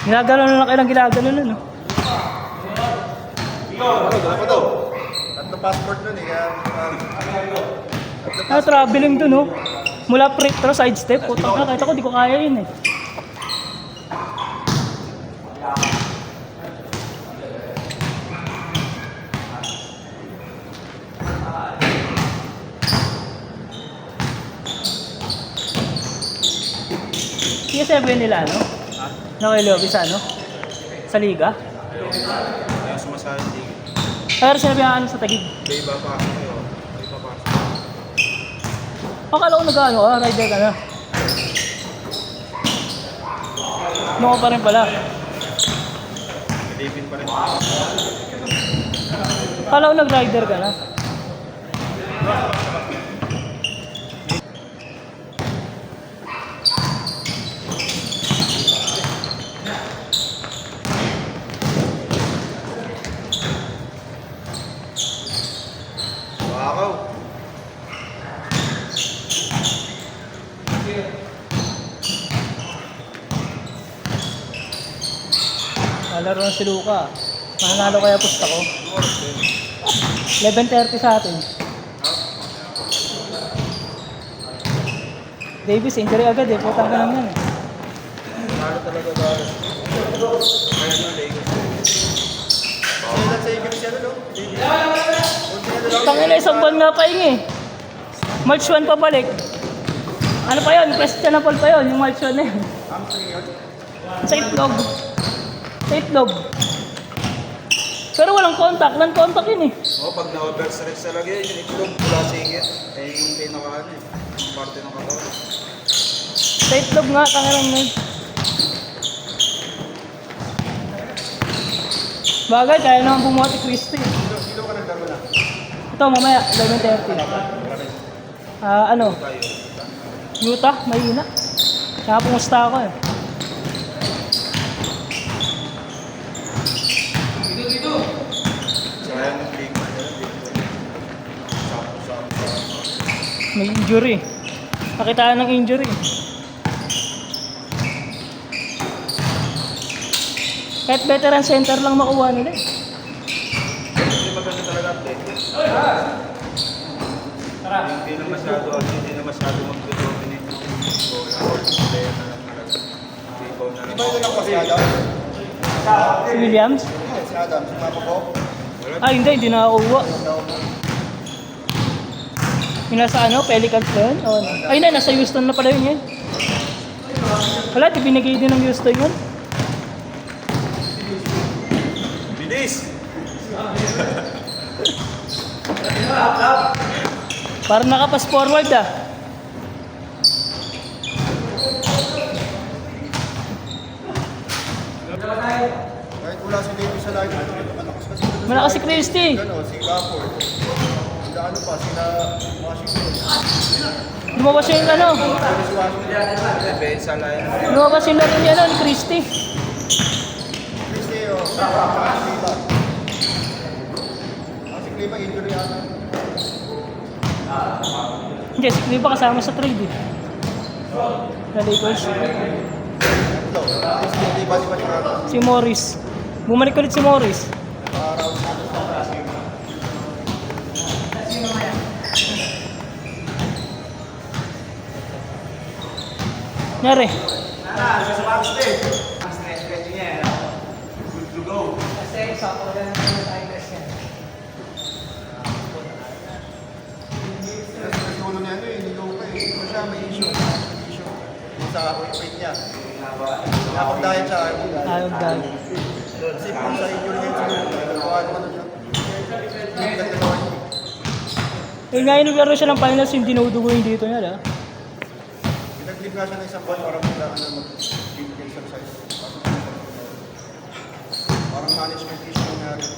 Ginagano na lang kailang ginagano na, no? Dala pa to. Tatlo passport nun eh. Traveling dun, no? Mula pre-throw, side step. Putang na, kahit ako, di ko kaya yun, eh. CS7 nila, no? Nakilobi sa ano? Sa liga? Kaya sumasali din. Pero sinabi nga ano sa Taguig. May iba pa ako kayo. May iba pa ako. Akala ko nag-ano ka, rider ka na. Ano ka pa rin pala? Pilipin pa rin. Akala ko nag-rider ka na. Wakaw. Malaro na si Luka. Mananalo kaya pusta ko. 11:30 sa atin. Davis, injury agad eh. Putang ka naman eh. Talo talaga dahil. Kaya yung Lakers. Kaya lang sa Eagles yan, no? Tangina, isang buwan nga paing eh. March 1 pa balik. Ano pa yun? Questionable pa yun, yung March 1 na yun. Hamstring yun. Sa itlog. Sa itlog. Pero walang contact. Walang contact yun eh. Oo, pag na-overstretch talaga yun, yung itlog, mula singit. Eh, yung pinaka-ano eh. Yung parte ng katawan. Sa itlog nga, tangilang na yun. Bagay, kaya naman bumuhat si Christy. Kilo ka nagdaro na. Ito, mamaya, 11:30. Ano? Tayo. Utah, mahina. Kaya pumusta ako eh. Sayang yung league man yun. Sakto-sakto. May injury. Nakitaan ng injury. Kahit veteran center lang makuha nila eh. Hindi maganda talaga update. Hindi na masyado mag-dominate ng goal or player na lang talaga. Ikaw na lang. Iba yun lang kasi Adam? Si Williams? Si Adam, si Mama ko. Hindi nakakuha. Yung nasa ano, Pelicans na yun? Ay na, nasa Houston na pala yun. Wala, di binigay din ng Houston yun. Bilis! Parang nakapas forward ah. Kahit wala si Davis sa line, Malakas si Christy. Singapore. Sila ano pa, sila Washington. Lumabas yung ano. Ben sa line. Lumabas yung laro niya ni Christy. Christy, si Clima injury ata. Hindi, si Cliva kasama sa trade eh. Na Lakers. Si Morris. Bumalik ulit si Morris. Nyari. Ulo niya ito, niloko eh. Ito siya, may issue. Sa weight niya. Nakapag-diet siya. Ayog dahil. Kasi kung sa injury niya, nagawa naman na siya. Yung nga inuglaro siya ng finals, yung dinudugo yung dito niya, ah. Pinag-leave nga siya ng isang buwan para maglaan na mag-deep exercise. Parang management issue nangyari.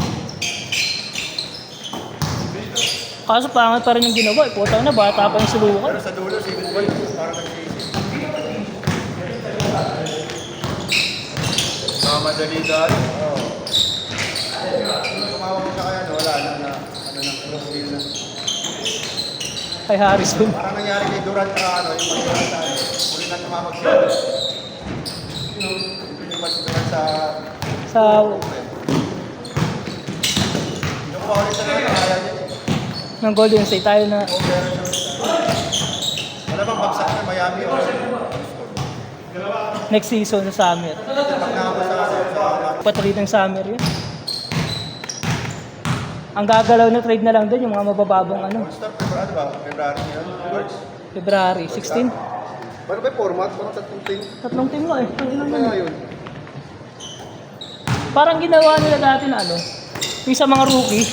Kaso pangat pa rin yung ginawa, putang na, bata pa yung sulukan. Pero sa dulo, si Bubay, parang nag-iisip. Madali dahil. Oo. Tumawag siya kaya, wala na, cross deal na. Kay Harrison. Parang nangyari kay Durant yung mga Durant tayo. Muli na tumawag siya. magsimulan sa... Sa Yung kuha ulit sa mga kaya niya. ng Golden State tayo na Wala bang bagsak na Miami o... next season sa summer. Pag nakapos sa... Patrade ng summer yun. Ang gagalaw na trade na lang doon yung mga mabababang ano, All-Star, ano ba? February yun? George? February 16. Paano ba yung format? Parang tatlong team? Tatlong team nga eh. Ang ina Kaya yun. yun. Parang ginawa nila dati na ano, yung sa mga rookie,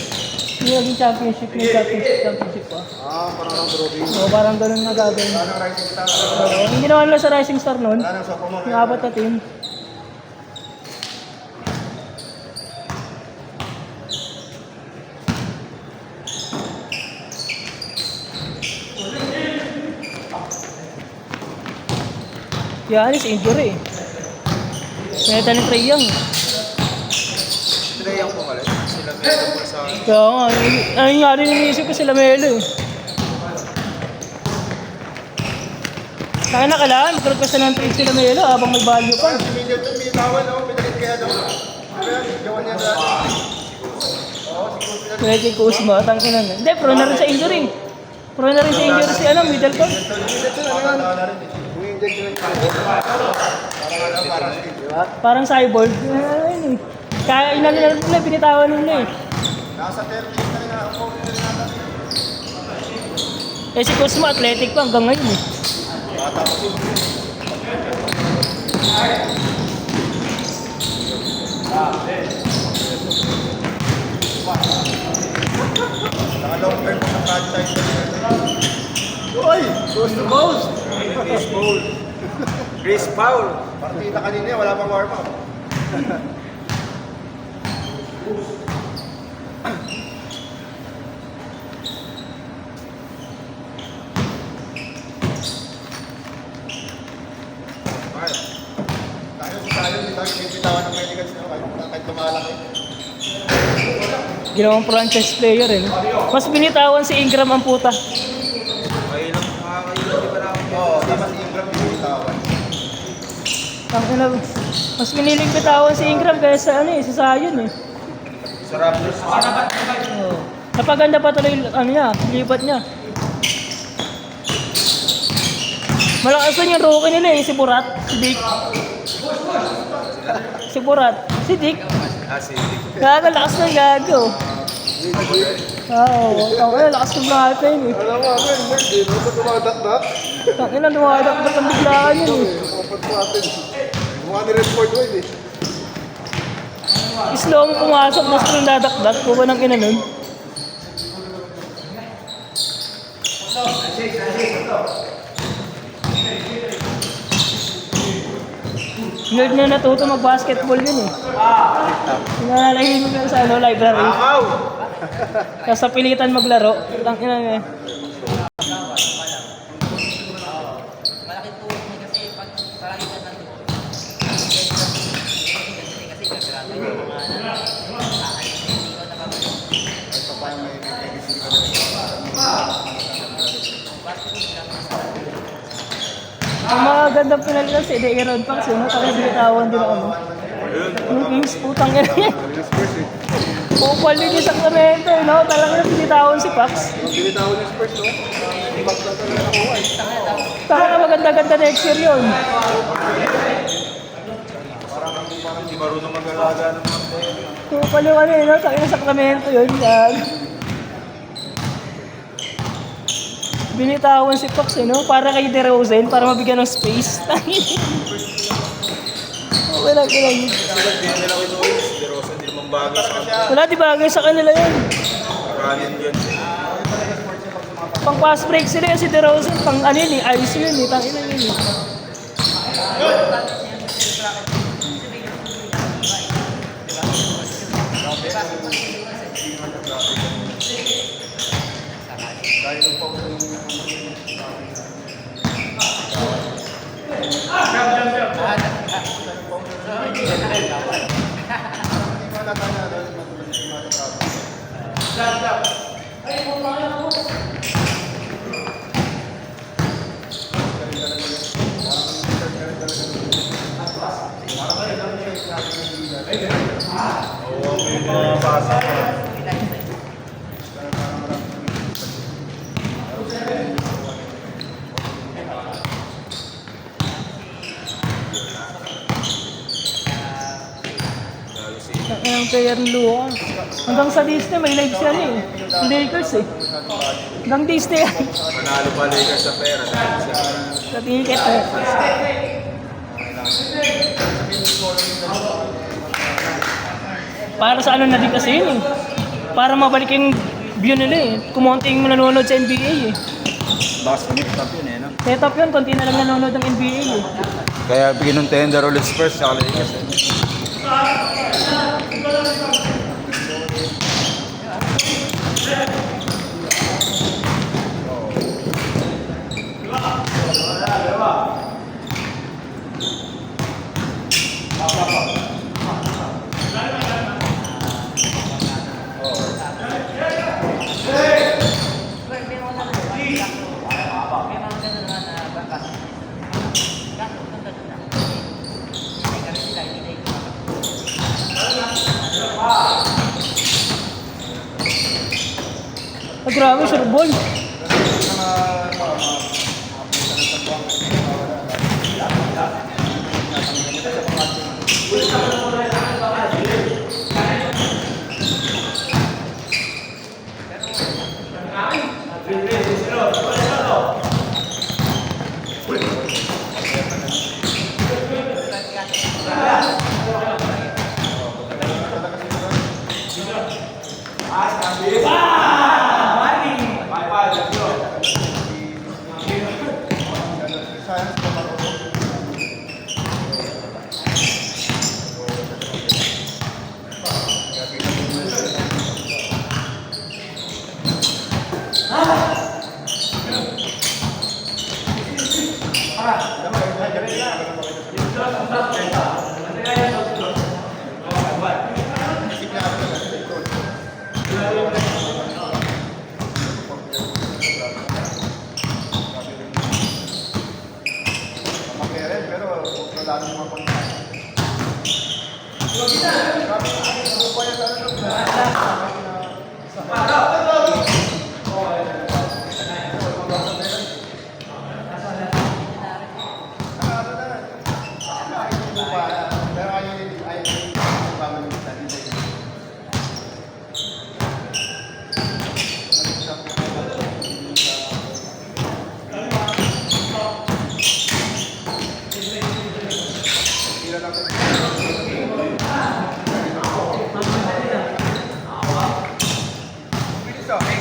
yung naging championship pa. Parang ang trophy. So parang ganun na gagawin. Ano ang Rising Star? Yung ginawa nila sa Rising Star noon, Wala nang sophomore. yung apat na team. Giannis injury eh. Neta ni Trae Young. Sila yung pumalit. Sila medyo po sa... Kaya nga, ayun nga rin iniisip ko sila Melo eh. Kaya na kailangan, magrequest na ng trade sila Melo habang may value pa. Si Middleton, may tawan, no? Pinalit kaya daw. Ano yan? Gawan niya dati. Oo, siguro pinalit. Pwede ko Usma, tangin na. Hindi, pro na rin sa injury. Pro na rin sa injury si ano, Middleton. Middleton, ano yan? Umi-inject yun yung parang di ba? Parang cyborg. Ayun eh. Kaya inan nila, binitawan nila eh. Nasa 30 na rin ang phone nila natin. Eh si Kuzma, athletic pa hanggang ngayon eh. Bata pa si Naka-long term sa franchise. Uy! Goes to most! Chris Paul. Chris Paul. Partida kanina, wala pang warm-up. Tayo, hindi tayo binibitawan ng Pelicans na kahit lumalaki. Ginawang franchise player eh. Mas binitawan si Ingram ang puta. Kailang makakailang, di ba na ako? Oo, dapat si Ingram binibitawan. Tangina, mas piniling bitawan si Ingram kaysa ano eh, si Zion eh. Sa Raptors, Oh. Napaganda pa tuloy ano niya, lipat niya. Malakas din yung rookie nila eh, si Burat, si Dick. Si Burat, si Dick. si Gago, lakas ng gago. Oo, tangina, lakas ng bata yun eh. Alam mo, ako yung nerd eh. Ba't tumadak-dak? Tangina, dumadakdak ang biglaan yun eh. Kapat po atin. Mukha ni Redford Wade eh. Slow mo pumasok, mas kung dadakdak, kuha ng ina nun. Nerd na natuto mag-basketball yun eh. Pinalalahin mo sa ano, library. Akaw! Tapos sa pilitan maglaro. Tangina nga eh. Malaking tulong niya kasi pag palagi ka nandun. Kasi kagrado yung mga hindi ko nakabalik. Ito pa yung may legacy ka Ang mga gandang pinalitan si Aaron Fox yun, tapos binitawan din ako. Yung Kings, putang ina niya. Pupal din yung Sacramento, no? Talagang binitawan si Fox. Binitawan yung Spurs, no? Ibag na talaga nakuha eh. Taka na maganda-ganda next year yun. Parang hindi marunong mag-alaga ng mga player. Pupal yung ano yun, no? Taka na Sacramento yun. Yan. Binitawan si Fox, no? Para kay DeRozan, para mabigyan ng space. Wala ka lang. Hindi nila kinuha. Si Rosa, hindi naman bagay sa kanila. Wala, di bagay sa kanila yun. Rallian yun. Pang fast break sila si DeRozan, pang ano yun eh, ice yun eh, tangina yun eh. Dahil ng pang Parang Oo, may mga basa pa. Ang player ng Luka. Hanggang sa Disney, may live siya eh. Lakers eh. Hanggang Disney yan. Manalo pa Lakers sa pera. Sa ticket eh. Para sa ano na din kasi yun eh. Para mabalik yung view nila eh. Kumunting nanonood sa NBA eh. Basketball top yun eh, no? Setup yun, konti na lang nanonood ng NBA eh. Kaya pinuntender ulit Spurs sa Lakers eh. May mga ganun naman na bangkas. Kaso, ang ganun na. Hindi kami sila, hindi na ito. Ah, grabe, sure ball.